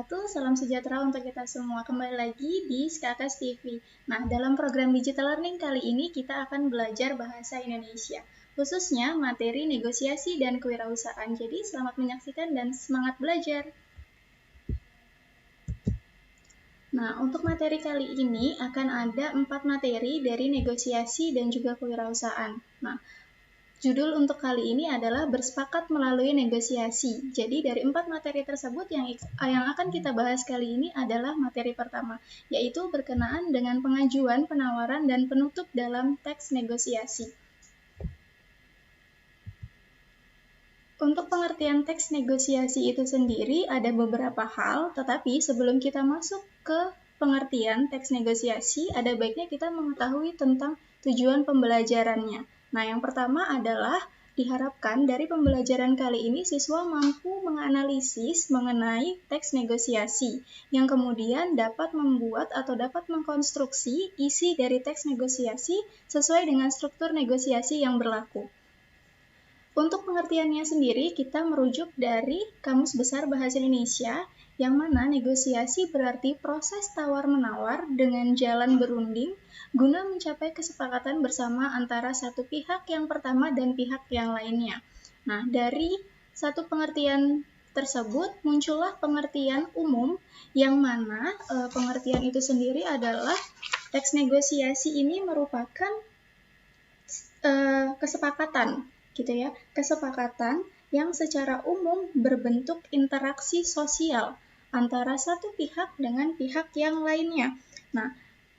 wabarakatuh, salam sejahtera untuk kita semua. Kembali lagi di SKKS TV. Nah, dalam program Digital Learning kali ini kita akan belajar bahasa Indonesia, khususnya materi negosiasi dan kewirausahaan. Jadi, selamat menyaksikan dan semangat belajar. Nah, untuk materi kali ini akan ada 4 materi dari negosiasi dan juga kewirausahaan. Nah, judul untuk kali ini adalah bersepakat melalui negosiasi. Jadi dari 4 materi tersebut yang akan kita bahas kali ini adalah materi pertama, yaitu berkenaan dengan pengajuan, penawaran, dan penutup dalam teks negosiasi. Untuk pengertian teks negosiasi itu sendiri ada beberapa hal, tetapi sebelum kita masuk ke pengertian teks negosiasi, ada baiknya kita mengetahui tentang tujuan pembelajarannya. Nah, yang pertama adalah diharapkan dari pembelajaran kali ini siswa mampu menganalisis mengenai teks negosiasi, yang kemudian dapat membuat atau dapat mengkonstruksi isi dari teks negosiasi sesuai dengan struktur negosiasi yang berlaku. Untuk pengertiannya sendiri, kita merujuk dari Kamus Besar Bahasa Indonesia, yang mana negosiasi berarti proses tawar-menawar dengan jalan berunding guna mencapai kesepakatan bersama antara satu pihak yang pertama dan pihak yang lainnya. Nah, dari satu pengertian tersebut muncullah pengertian umum, yang mana pengertian itu sendiri adalah teks negosiasi ini merupakan kesepakatan, gitu ya, kesepakatan yang secara umum berbentuk interaksi sosial antara satu pihak dengan pihak yang lainnya. Nah,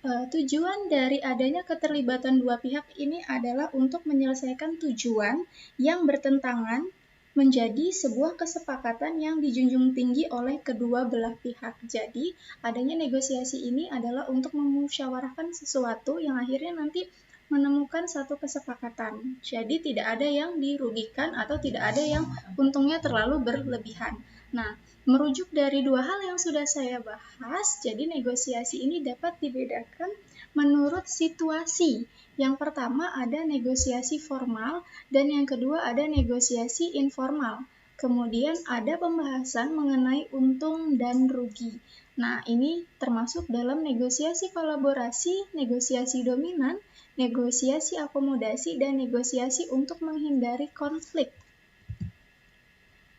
tujuan dari adanya keterlibatan dua pihak ini adalah untuk menyelesaikan tujuan yang bertentangan menjadi sebuah kesepakatan yang dijunjung tinggi oleh kedua belah pihak. Jadi, adanya negosiasi ini adalah untuk memusyawarahkan sesuatu yang akhirnya nanti menemukan satu kesepakatan. Jadi tidak ada yang dirugikan atau tidak ada yang untungnya terlalu berlebihan. Nah, merujuk dari dua hal yang sudah saya bahas, jadi negosiasi ini dapat dibedakan menurut situasi. Yang pertama ada negosiasi formal dan yang kedua ada negosiasi informal. Kemudian ada pembahasan mengenai untung dan rugi. Nah, ini termasuk dalam negosiasi kolaborasi, negosiasi dominan, negosiasi akomodasi, dan negosiasi untuk menghindari konflik.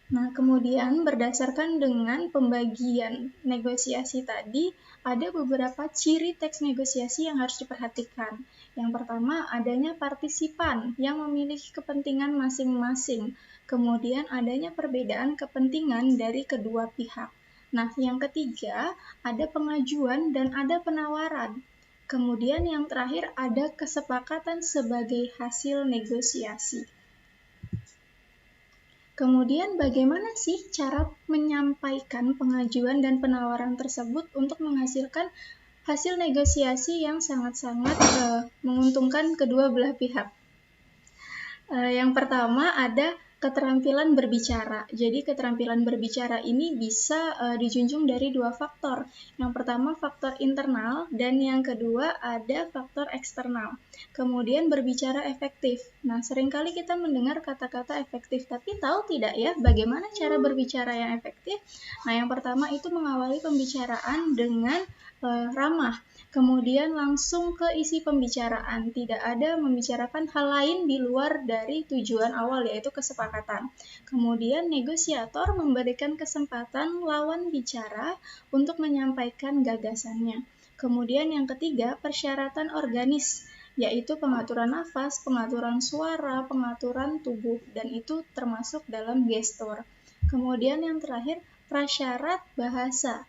Nah, kemudian berdasarkan dengan pembagian negosiasi tadi, ada beberapa ciri teks negosiasi yang harus diperhatikan. Yang pertama, adanya partisipan yang memiliki kepentingan masing-masing. Kemudian adanya perbedaan kepentingan dari kedua pihak. Nah, yang ketiga, ada pengajuan dan ada penawaran. Kemudian yang terakhir ada kesepakatan sebagai hasil negosiasi. Kemudian bagaimana sih cara menyampaikan pengajuan dan penawaran tersebut untuk menghasilkan hasil negosiasi yang sangat-sangat menguntungkan kedua belah pihak? Yang pertama ada keterampilan berbicara. Jadi keterampilan berbicara ini bisa dijunjung dari dua faktor. Yang pertama faktor internal dan yang kedua ada faktor eksternal. Kemudian berbicara efektif. Nah, seringkali kita mendengar kata-kata efektif, tapi tahu tidak ya bagaimana cara berbicara yang efektif? Nah, yang pertama itu mengawali pembicaraan dengan ramah. Kemudian langsung ke isi pembicaraan, tidak ada membicarakan hal lain di luar dari tujuan awal, yaitu kesepakatan. Kemudian negosiator memberikan kesempatan lawan bicara untuk menyampaikan gagasannya. Kemudian yang ketiga, persyaratan organis, yaitu pengaturan nafas, pengaturan suara, pengaturan tubuh, dan itu termasuk dalam gestur. Kemudian yang terakhir, prasyarat bahasa.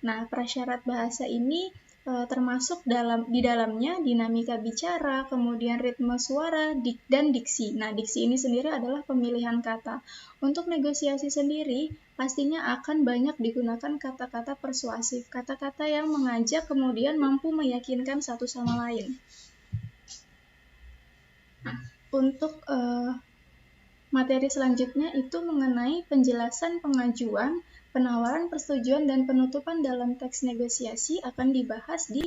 Nah, prasyarat bahasa ini termasuk di dalamnya dinamika bicara, kemudian ritme suara, dan diksi. Nah, diksi ini sendiri adalah pemilihan kata. Untuk negosiasi sendiri, pastinya akan banyak digunakan kata-kata persuasif, kata-kata yang mengajak kemudian mampu meyakinkan satu sama lain. Nah, untuk materi selanjutnya itu mengenai penjelasan pengajuan, penawaran, persetujuan, dan penutupan dalam teks negosiasi akan dibahas di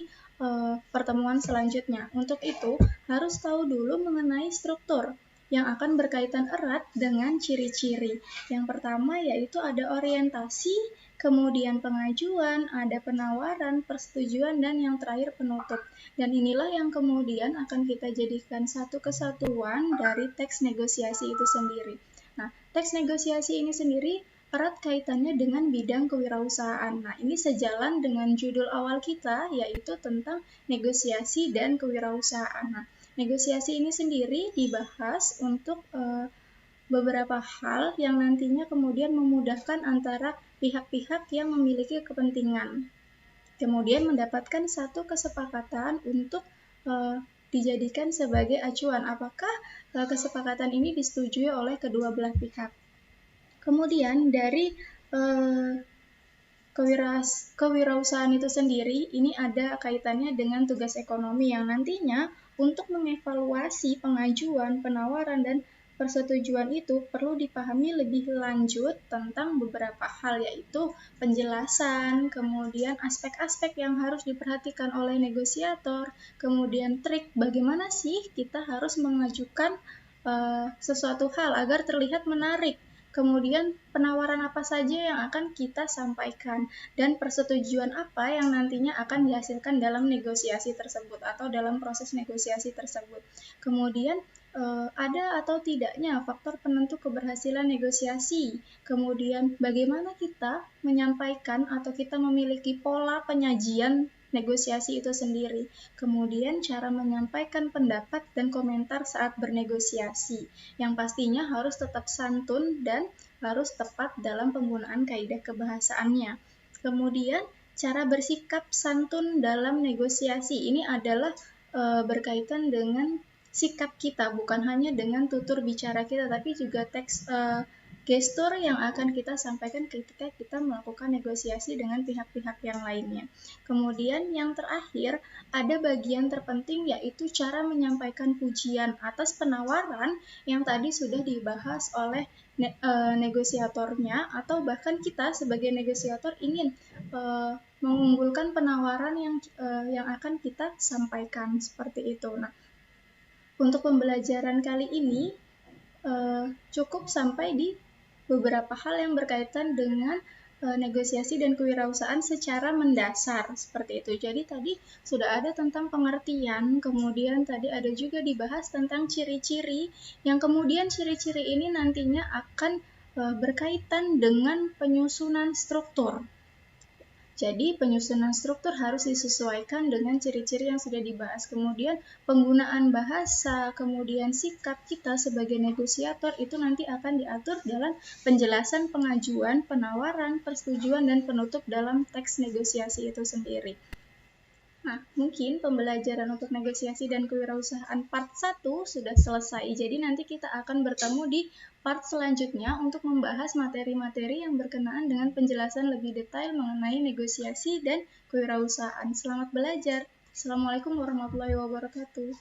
pertemuan selanjutnya. Untuk itu, harus tahu dulu mengenai struktur yang akan berkaitan erat dengan ciri-ciri. Yang pertama yaitu ada orientasi, kemudian pengajuan, ada penawaran, persetujuan, dan yang terakhir penutup. Dan inilah yang kemudian akan kita jadikan satu kesatuan dari teks negosiasi itu sendiri. Nah, teks negosiasi ini sendiri erat kaitannya dengan bidang kewirausahaan. Nah, ini sejalan dengan judul awal kita, yaitu tentang negosiasi dan kewirausahaan. Nah, negosiasi ini sendiri dibahas untuk beberapa hal yang nantinya kemudian memudahkan antara pihak-pihak yang memiliki kepentingan. Kemudian mendapatkan satu kesepakatan untuk dijadikan sebagai acuan apakah kesepakatan ini disetujui oleh kedua belah pihak. Kemudian dari kewirausahaan itu sendiri, ini ada kaitannya dengan tugas ekonomi yang nantinya untuk mengevaluasi pengajuan, penawaran, dan persetujuan itu perlu dipahami lebih lanjut tentang beberapa hal, yaitu penjelasan, kemudian aspek-aspek yang harus diperhatikan oleh negosiator, kemudian trik bagaimana sih kita harus mengajukan sesuatu hal agar terlihat menarik. Kemudian penawaran apa saja yang akan kita sampaikan dan persetujuan apa yang nantinya akan dihasilkan dalam negosiasi tersebut atau dalam proses negosiasi tersebut. Kemudian ada atau tidaknya faktor penentu keberhasilan negosiasi. Kemudian bagaimana kita menyampaikan atau kita memiliki pola penyajian negosiasi itu sendiri. Kemudian cara menyampaikan pendapat dan komentar saat bernegosiasi. Yang pastinya harus tetap santun dan harus tepat dalam penggunaan kaidah kebahasaannya. Kemudian cara bersikap santun dalam negosiasi ini adalah berkaitan dengan sikap kita, bukan hanya dengan tutur bicara kita, tapi juga teks gestur yang akan kita sampaikan ketika kita melakukan negosiasi dengan pihak-pihak yang lainnya. Kemudian yang terakhir, ada bagian terpenting yaitu cara menyampaikan pujian atas penawaran yang tadi sudah dibahas oleh negosiatornya, atau bahkan kita sebagai negosiator ingin mengunggulkan penawaran yang akan kita sampaikan seperti itu. Nah, untuk pembelajaran kali ini cukup sampai di beberapa hal yang berkaitan dengan negosiasi dan kewirausahaan secara mendasar seperti itu. Jadi tadi sudah ada tentang pengertian, kemudian tadi ada juga dibahas tentang ciri-ciri, yang kemudian ciri-ciri ini nantinya akan berkaitan dengan penyusunan struktur. Jadi penyusunan struktur harus disesuaikan dengan ciri-ciri yang sudah dibahas. Kemudian penggunaan bahasa, kemudian sikap kita sebagai negosiator itu nanti akan diatur dalam penjelasan pengajuan, penawaran, persetujuan, dan penutup dalam teks negosiasi itu sendiri. Nah, mungkin pembelajaran untuk negosiasi dan kewirausahaan part 1 sudah selesai. Jadi nanti kita akan bertemu di part selanjutnya untuk membahas materi-materi yang berkenaan dengan penjelasan lebih detail mengenai negosiasi dan kewirausahaan. Selamat belajar. Assalamualaikum warahmatullahi wabarakatuh.